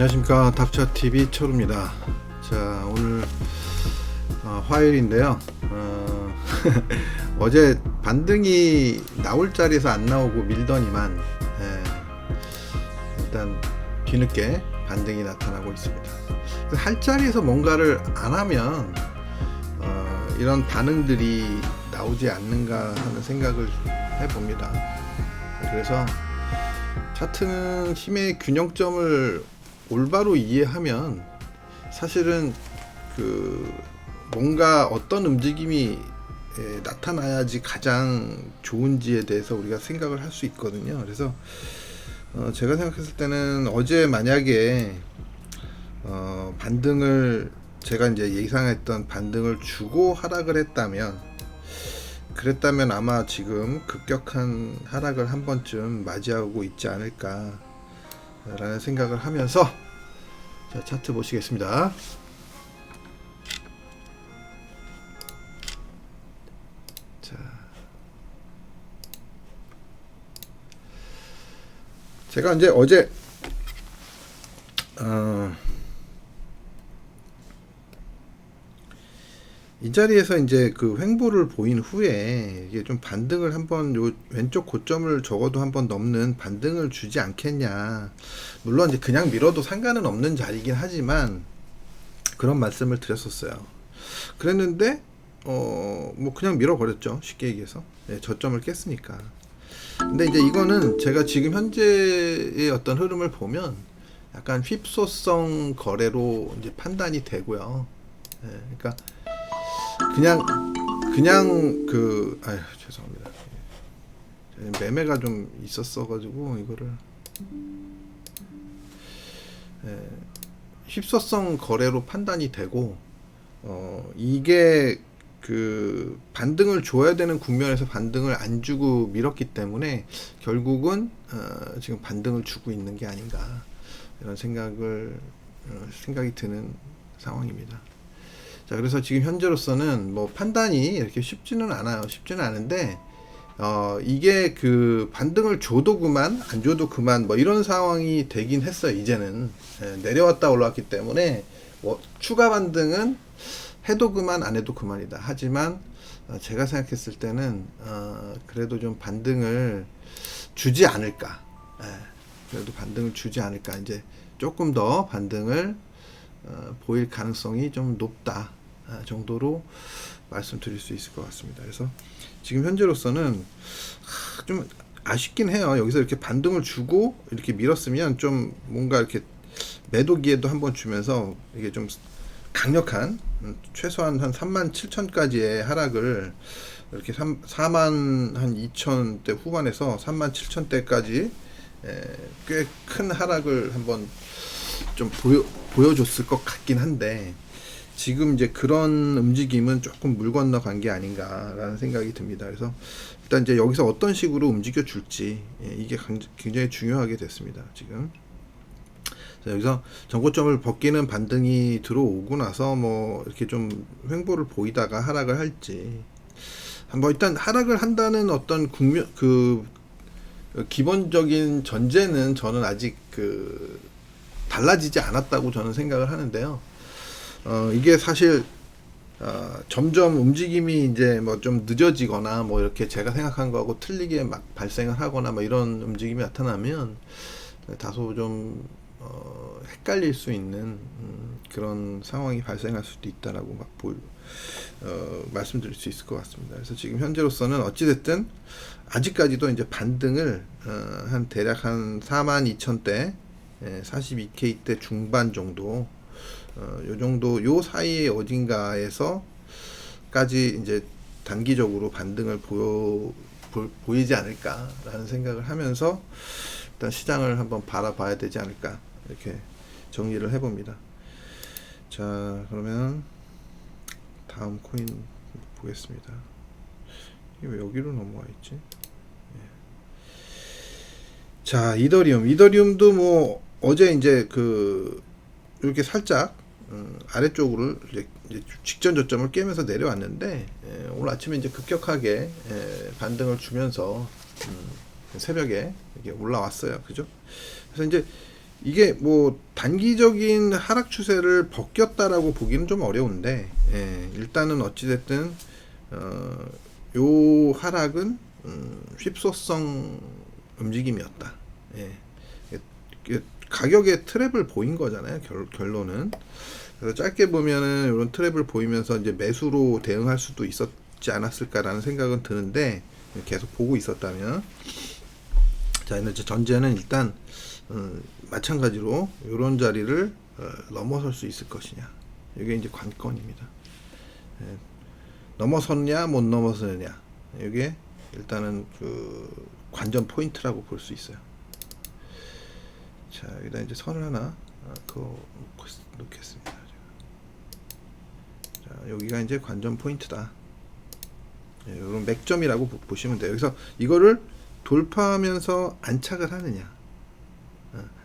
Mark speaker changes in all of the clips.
Speaker 1: 안녕하십니까, 닥쳐TV 초루입니다. 자, 오늘 화요일인데요. 어제 반등이 나올 자리에서 안 나오고 밀더니만 일단 뒤늦게 반등이 나타나고 있습니다. 할 자리에서 뭔가를 안 하면 이런 반응들이 나오지 않는가 하는 생각을 해봅니다. 그래서 차트는 힘의 균형점을 올바로 이해하면 사실은 뭔가 어떤 움직임이 나타나야지 가장 좋은지에 대해서 우리가 생각을 할 수 있거든요. 그래서 제가 생각했을 때는 어제 만약에 반등을 제가 이제 예상했던 반등을 주고 하락을 그랬다면 아마 지금 급격한 하락을 한 번쯤 맞이하고 있지 않을까 라는 생각을 하면서, 자, 차트 보시겠습니다. 자, 제가 이제 어제 이 자리에서 이제 그 횡보를 보인 후에 이게 좀 반등을 한번, 요 왼쪽 고점을 적어도 한번 넘는 반등을 주지 않겠냐. 물론 이제 그냥 밀어도 상관은 없는 자리긴 하지만 그런 말씀을 드렸었어요. 그랬는데 뭐 그냥 밀어버렸죠, 쉽게 얘기해서. 저점을 깼으니까. 근데 이제 이거는 제가 지금 현재의 어떤 흐름을 보면 약간 휩소성 거래로 이제 판단이 되고요. 그러니까 그냥 아유, 죄송합니다. 매매가 좀 있었어 가지고 이거를 휩소성 거래로 판단이 되고, 이게 그 반등을 줘야 되는 국면에서 반등을 안 주고 밀었기 때문에 결국은 지금 반등을 주고 있는 게 아닌가, 이런 생각이 드는 상황입니다. 자, 그래서 지금 현재로서는 뭐 판단이 이렇게 쉽지는 않은데, 이게 그 반등을 줘도 그만, 안 줘도 그만, 뭐 이런 상황이 되긴 했어요. 이제는 내려왔다 올라왔기 때문에 뭐 추가 반등은 해도 그만, 안 해도 그만이다. 하지만 제가 생각했을 때는 그래도 좀 반등을 주지 않을까. 그래도 반등을 주지 않을까. 이제 조금 더 반등을 보일 가능성이 좀 높다 정도로 말씀드릴 수 있을 것 같습니다. 그래서 지금 현재로서는 좀 아쉽긴 해요. 여기서 이렇게 반등을 주고 이렇게 밀었으면 좀 뭔가 이렇게 매도 기회도 한번 주면서 이게 좀 강력한, 최소한 한 37,000까지의 하락을, 이렇게 42,000대 후반에서 37,000대까지 꽤 큰 하락을 한번 좀 보여줬을 것 같긴 한데, 지금 이제 그런 움직임은 조금 물 건너간 게 아닌가라는 생각이 듭니다. 그래서 일단 이제 여기서 어떤 식으로 움직여 줄지, 이게 굉장히 중요하게 됐습니다. 지금. 자, 여기서 전고점을 벗기는 반등이 들어오고 나서 뭐 이렇게 좀 횡보를 보이다가 하락을 할지, 한번 일단 하락을 한다는 어떤 기본적인 전제는 저는 아직 달라지지 않았다고 저는 생각을 하는데요. 이게 사실 점점 움직임이 이제 뭐 좀 늦어지거나 뭐 이렇게 제가 생각한 거하고 틀리게 막 발생을 하거나 뭐 이런 움직임이 나타나면 다소 좀 헷갈릴 수 있는 그런 상황이 발생할 수도 있다라고 말씀드릴 수 있을 것 같습니다. 그래서 지금 현재로서는 어찌됐든 아직까지도 이제 반등을 한 대략 한 42,000대, 42K대 중반 정도, 요 정도, 요 사이에 어딘가에서까지 이제 단기적으로 반등을 보이지 않을까라는 생각을 하면서 일단 시장을 한번 바라봐야 되지 않을까, 이렇게 정리를 해봅니다. 자, 그러면 다음 코인 보겠습니다. 이게 왜 여기로 넘어와 있지? 자, 이더리움도 뭐 어제 이제 이렇게 살짝 아래쪽으로 이제 직전 저점을 깨면서 내려왔는데, 오늘 아침에 이제 급격하게 반등을 주면서 새벽에 이게 올라왔어요. 그죠? 그래서 이제 이게 뭐 단기적인 하락 추세를 벗겼다라고 보기는 좀 어려운데, 일단은 어찌됐든 요 하락은 휩소성 움직임이었다. 예. 가격의 트랩을 보인 거잖아요. 결론은. 그래서 짧게 보면은 이런 트랩을 보이면서 이제 매수로 대응할 수도 있었지 않았을까라는 생각은 드는데, 계속 보고 있었다면. 자, 이제 전제는 일단 마찬가지로 이런 자리를 넘어설 수 있을 것이냐. 이게 이제 관건입니다. 예, 넘어섰냐 못 넘어서느냐. 이게 일단은 그 관전 포인트라고 볼 수 있어요. 자, 여기다 이제 선을 하나 그거 놓겠습니다. 자, 여기가 이제 관전 포인트다. 예, 이런 맥점이라고 보시면 돼요. 여기서 이거를 돌파하면서 안착을 하느냐,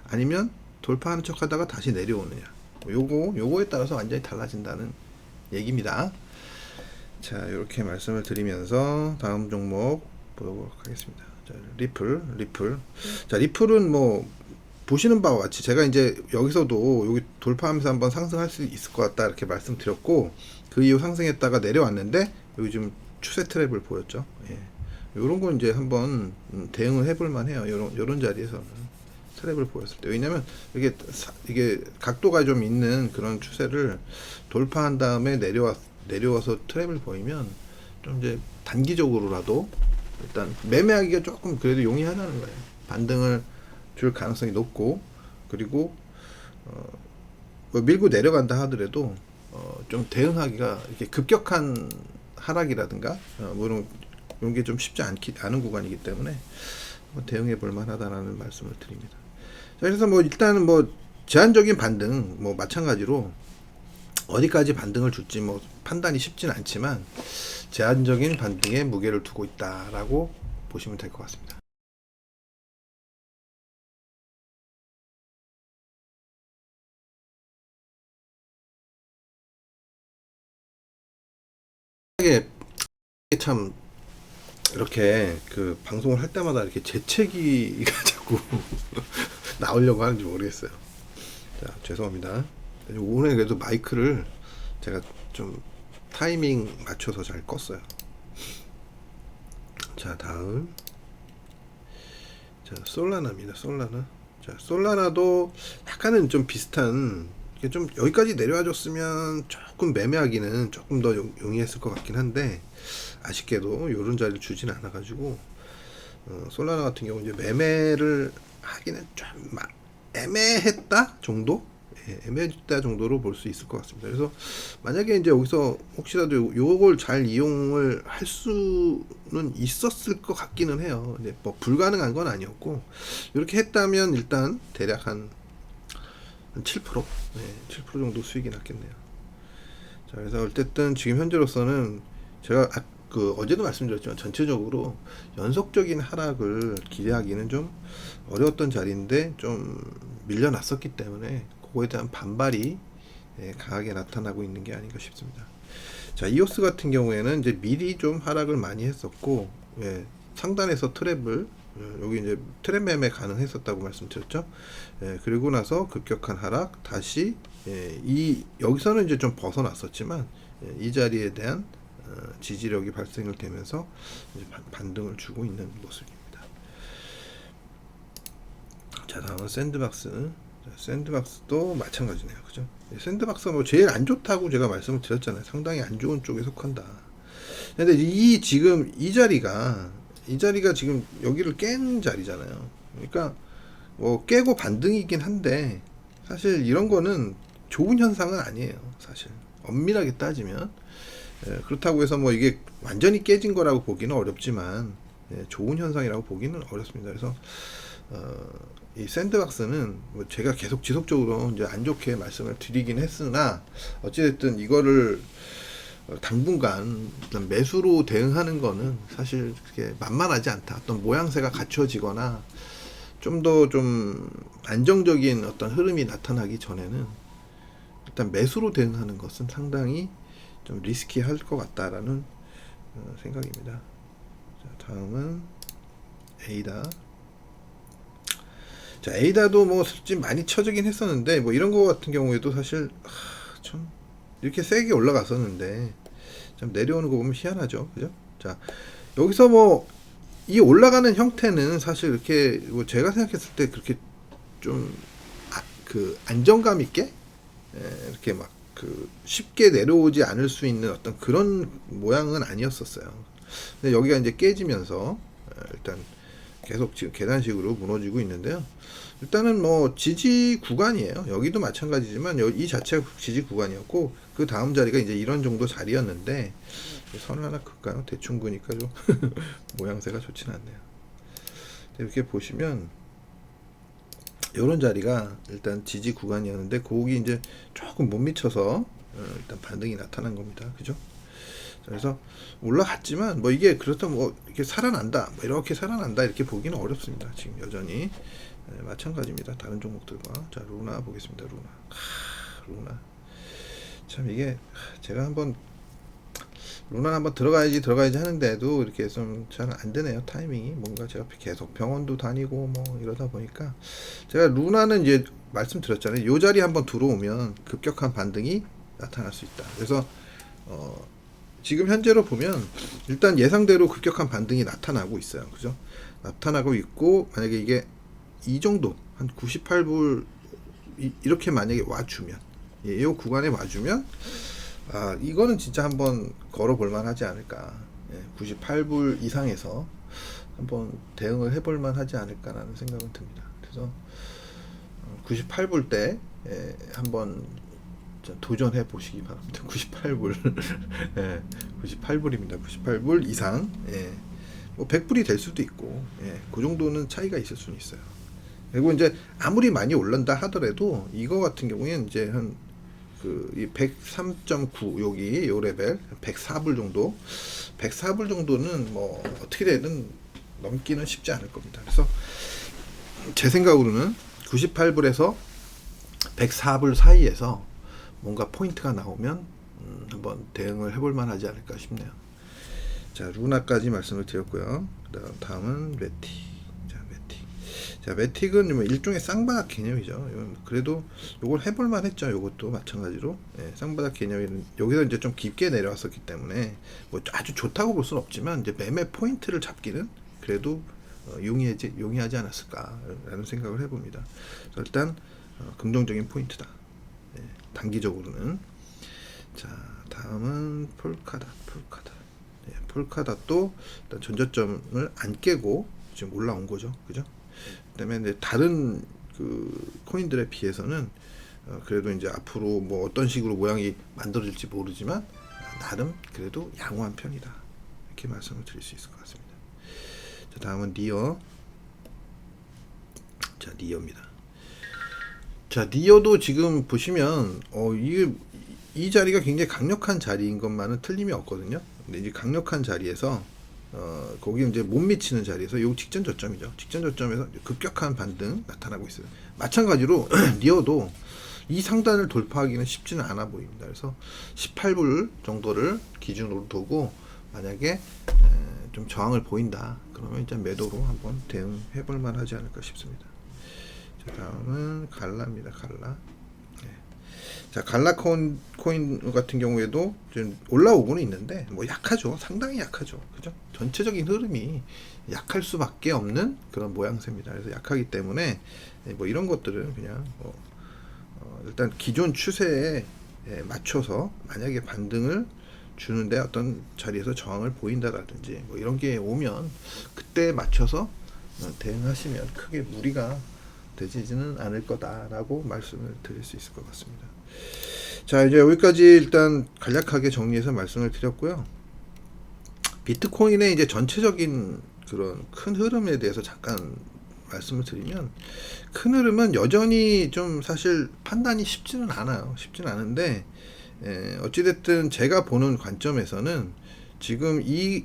Speaker 1: 아니면 돌파하는 척 하다가 다시 내려오느냐. 요거에 따라서 완전히 달라진다는 얘기입니다. 자, 이렇게 말씀을 드리면서 다음 종목 보도록 하겠습니다. 자, 리플. 자, 리플은 뭐 보시는 바와 같이 제가 이제 여기서도 여기 돌파하면서 한번 상승할 수 있을 것 같다 이렇게 말씀드렸고, 그 이후 상승했다가 내려왔는데 여기 좀 추세 트랩을 보였죠. 예. 요런 건 이제 한번 대응을 해볼 만해요. 요런 자리에서는 트랩을 보였을 때. 왜냐면 이게 각도가 좀 있는 그런 추세를 돌파한 다음에 내려와서 트랩을 보이면 좀 이제 단기적으로라도 일단 매매하기가 조금 그래도 용이하다는 거예요. 반등을 줄 가능성이 높고, 그리고 뭐 밀고 내려간다 하더라도 좀 대응하기가 이렇게 급격한 하락이라든가 이런 게 좀 쉽지 않은 구간이기 때문에 대응해 볼 만하다라는 말씀을 드립니다. 자, 그래서 뭐 일단은 뭐 제한적인 반등, 뭐 마찬가지로 어디까지 반등을 줄지 뭐 판단이 쉽진 않지만 제한적인 반등에 무게를 두고 있다라고 보시면 될 것 같습니다. 이게 참 이렇게 그 방송을 할 때마다 이렇게 재채기가 자꾸 나오려고 하는지 모르겠어요. 자, 죄송합니다. 오늘 그래도 마이크를 제가 좀 타이밍 맞춰서 잘 껐어요. 자, 다음. 자, 솔라나입니다. 자, 솔라나도 약간은 좀 비슷한, 이게 좀 여기까지 내려와 줬으면 조금 매매하기는 조금 더 용이했을 것 같긴 한데, 아쉽게도 요런 자리를 주진 않아 가지고 솔라나 같은 경우 이제 매매를 하기는 좀 애매했다 정도? 예, 애매했다 정도로 볼 수 있을 것 같습니다. 그래서 만약에 이제 여기서 혹시라도 요걸 잘 이용을 할 수는 있었을 것 같기는 해요. 근데 뭐 불가능한 건 아니었고, 이렇게 했다면 일단 대략 한 7%, 네, 7% 정도 수익이 났겠네요. 자, 그래서 어쨌든 지금 현재로서는 제가 어제도 말씀드렸지만 전체적으로 연속적인 하락을 기대하기는 좀 어려웠던 자리인데 좀 밀려났었기 때문에 그거에 대한 반발이 강하게 나타나고 있는 게 아닌가 싶습니다. 자, 이오스 같은 경우에는 이제 미리 좀 하락을 많이 했었고, 상단에서 트랩을 여기 이제 트랩 매매 가능했었다고 말씀드렸죠. 그리고 나서 급격한 하락 다시 여기서는 이제 좀 벗어났었지만 이 자리에 대한 지지력이 발생을 되면서 이제 반등을 주고 있는 모습입니다. 자, 다음은 샌드박스. 샌드박스도 마찬가지네요. 그죠? 샌드박스가 뭐 제일 안 좋다고 제가 말씀을 드렸잖아요. 상당히 안 좋은 쪽에 속한다. 근데 지금 이 자리가 지금 여기를 깬 자리잖아요. 그러니까 뭐 깨고 반등이긴 한데 사실 이런 거는 좋은 현상은 아니에요. 사실 엄밀하게 따지면. 그렇다고 해서 뭐 이게 완전히 깨진 거라고 보기는 어렵지만 좋은 현상이라고 보기는 어렵습니다. 그래서 이 샌드박스는 뭐 제가 계속 지속적으로 이제 안 좋게 말씀을 드리긴 했으나 어찌됐든 이거를 당분간 매수로 대응하는 거는 사실 그렇게 만만하지 않다. 어떤 모양새가 갖춰지거나 좀 더 좀 안정적인 어떤 흐름이 나타나기 전에는 일단 매수로 대응하는 것은 상당히 좀 리스키할 것 같다라는 생각입니다. 자, 다음은 에이다. 자, 에이다도 뭐 솔직히 많이 쳐지긴 했었는데 뭐 이런 거 같은 경우에도 사실 참 이렇게 세게 올라갔었는데 좀 내려오는 거 보면 희한하죠, 그죠? 자, 여기서 뭐 이 올라가는 형태는 사실 이렇게 뭐 제가 생각했을 때 그렇게 좀 그 안정감 있게 이렇게 막 그 쉽게 내려오지 않을 수 있는 어떤 그런 모양은 아니었었어요. 근데 여기가 이제 깨지면서 일단 계속 지금 계단식으로 무너지고 있는데요. 일단은 뭐 지지 구간이에요. 여기도 마찬가지지만 이 자체가 지지 구간이었고 그 다음 자리가 이제 이런 정도 자리였는데 선을 하나 그을까요? 대충 그니까 좀 모양새가 좋진 않네요. 이렇게 보시면 이런 자리가 일단 지지 구간이었는데 거기 이제 조금 못 미쳐서 일단 반등이 나타난 겁니다. 그죠? 그래서 올라갔지만 뭐 이게 그렇다면 뭐 이렇게 살아난다 뭐 이렇게 살아난다 이렇게 보기는 어렵습니다. 지금 여전히 마찬가지입니다. 다른 종목들과. 자, 루나 보겠습니다. 루나 참 이게 제가 한번 루나 한번 들어가야지 하는데도 이렇게 좀 잘 안 되네요. 타이밍이 뭔가 제가 계속 병원도 다니고 뭐 이러다 보니까 제가 루나는 이제 말씀드렸잖아요. 요 자리 한번 들어오면 급격한 반등이 나타날 수 있다. 그래서 지금 현재로 보면 일단 예상대로 급격한 반등이 나타나고 있어요. 그죠? 나타나고 있고 만약에 이게 이 정도 한 98불 이렇게 만약에 와주면 이 구간에 와주면 이거는 진짜 한번 걸어볼 만하지 않을까. 98불 이상에서 한번 대응을 해볼 만하지 않을까라는 생각은 듭니다. 그래서 98불 때 한번 도전해 보시기 바랍니다. 98불 98불입니다. 98불 이상 뭐 100불이 될 수도 있고 그 정도는 차이가 있을 수는 있어요. 그리고 이제 아무리 많이 올른다 하더라도 이거 같은 경우에는 이제 한 그 103.9 여기 요 레벨 104불 정도는 뭐 어떻게 되든 넘기는 쉽지 않을 겁니다. 그래서 제 생각으로는 98불에서 104불 사이에서 뭔가 포인트가 나오면 한번 대응을 해볼 만하지 않을까 싶네요. 자, 루나까지 말씀을 드렸고요. 다음은 메티. 자, 매틱은 뭐 일종의 쌍바닥 개념이죠. 그래도 요걸 해볼 만했죠. 요것도 마찬가지로 쌍바닥 개념이 여기서 이제 좀 깊게 내려왔었기 때문에 뭐 아주 좋다고 볼 수는 없지만 이제 매매 포인트를 잡기는 그래도 용이하지 않았을까라는 생각을 해봅니다. 일단 긍정적인 포인트다. 단기적으로는. 자, 다음은 폴카닷도 일단 전저점을 안 깨고 지금 올라온 거죠. 그죠? 그다음에 다른 그 코인들에 비해서는 그래도 이제 앞으로 뭐 어떤 식으로 모양이 만들어질지 모르지만 나름 그래도 양호한 편이다. 이렇게 말씀을 드릴 수 있을 것 같습니다. 자, 다음은 니어. 자, 니어입니다. 자, 니어도 지금 보시면 이 자리가 굉장히 강력한 자리인 것만은 틀림이 없거든요. 근데 이제 강력한 자리에서 거기 이제 못 미치는 자리에서 요 직전 저점이죠. 직전 저점에서 급격한 반등 나타나고 있어요. 마찬가지로 니어도 이 상단을 돌파하기는 쉽지는 않아 보입니다. 그래서 18불 정도를 기준으로 두고 만약에 좀 저항을 보인다. 그러면 이제 매도로 한번 대응해 볼 만하지 않을까 싶습니다. 자, 다음은 갈라입니다. 갈라. 자, 갈라 코인 같은 경우에도 좀 올라오고는 있는데 뭐 약하죠. 상당히 약하죠. 그죠? 전체적인 흐름이 약할 수밖에 없는 그런 모양새입니다. 그래서 약하기 때문에 뭐 이런 것들은 그냥 일단 기존 추세에 맞춰서 만약에 반등을 주는데 어떤 자리에서 저항을 보인다라든지 뭐 이런 게 오면 그때 맞춰서 대응하시면 크게 무리가 되지는 않을 거다라고 말씀을 드릴 수 있을 것 같습니다. 자, 이제 여기까지 일단 간략하게 정리해서 말씀을 드렸고요. 비트코인의 이제 전체적인 그런 큰 흐름에 대해서 잠깐 말씀을 드리면, 큰 흐름은 여전히 좀 사실 판단이 쉽지는 않아요. 쉽지는 않은데 어찌됐든 제가 보는 관점에서는 지금 이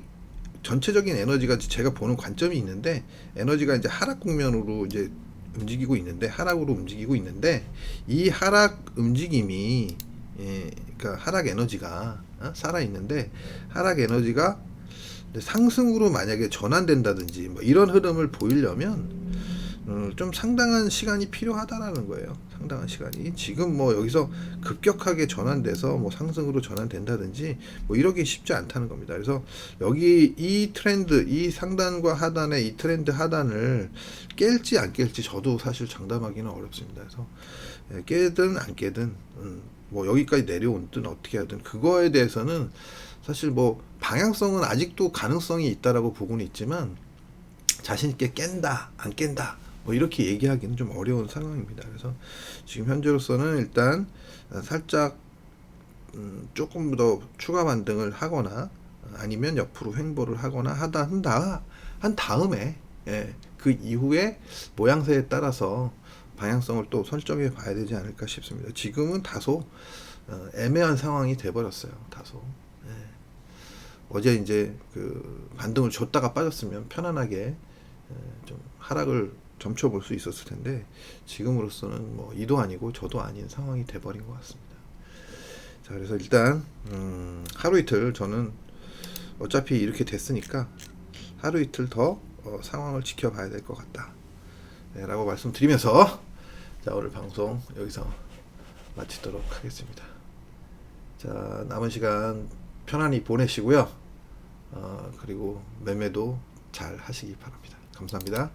Speaker 1: 전체적인 에너지가 제가 보는 관점이 있는데, 에너지가 이제 하락 국면으로 이제 움직이고 있는데, 하락으로 움직이고 있는데, 이 하락 움직임이 그러니까 하락 에너지가 살아 있는데, 하락 에너지가 상승으로 만약에 전환된다든지 뭐 이런 흐름을 보이려면 좀 상당한 시간이 필요하다라는 거예요. 상당한 시간이. 지금 뭐 여기서 급격하게 전환돼서 뭐 상승으로 전환된다든지 뭐 이러기 쉽지 않다는 겁니다. 그래서 여기 이 트렌드, 이 상단과 하단의 이 트렌드 하단을 깰지 안 깰지 저도 사실 장담하기는 어렵습니다. 그래서 깨든 안 깨든 뭐 여기까지 내려온든 어떻게 하든 그거에 대해서는 사실 뭐 방향성은 아직도 가능성이 있다라고 보고는 있지만 자신 있게 깬다 안 깬다 뭐 이렇게 얘기하기는 좀 어려운 상황입니다. 그래서 지금 현재로서는 일단 살짝 조금 더 추가 반등을 하거나 아니면 옆으로 횡보를 하거나 한 다음에 그 이후에 모양새에 따라서 방향성을 또 설정해 봐야 되지 않을까 싶습니다. 지금은 다소 애매한 상황이 돼 버렸어요. 다소. 예. 어제 이제 그 반등을 줬다가 빠졌으면 편안하게 좀 하락을 점쳐볼 수 있었을 텐데 지금으로서는 뭐 이도 아니고 저도 아닌 상황이 돼버린 것 같습니다. 자, 그래서 일단 하루 이틀 저는 어차피 이렇게 됐으니까 하루 이틀 더 상황을 지켜봐야 될 것 같다. 네, 라고 말씀드리면서 자, 오늘 방송 여기서 마치도록 하겠습니다. 자, 남은 시간 편안히 보내시고요. 그리고 매매도 잘 하시기 바랍니다. 감사합니다.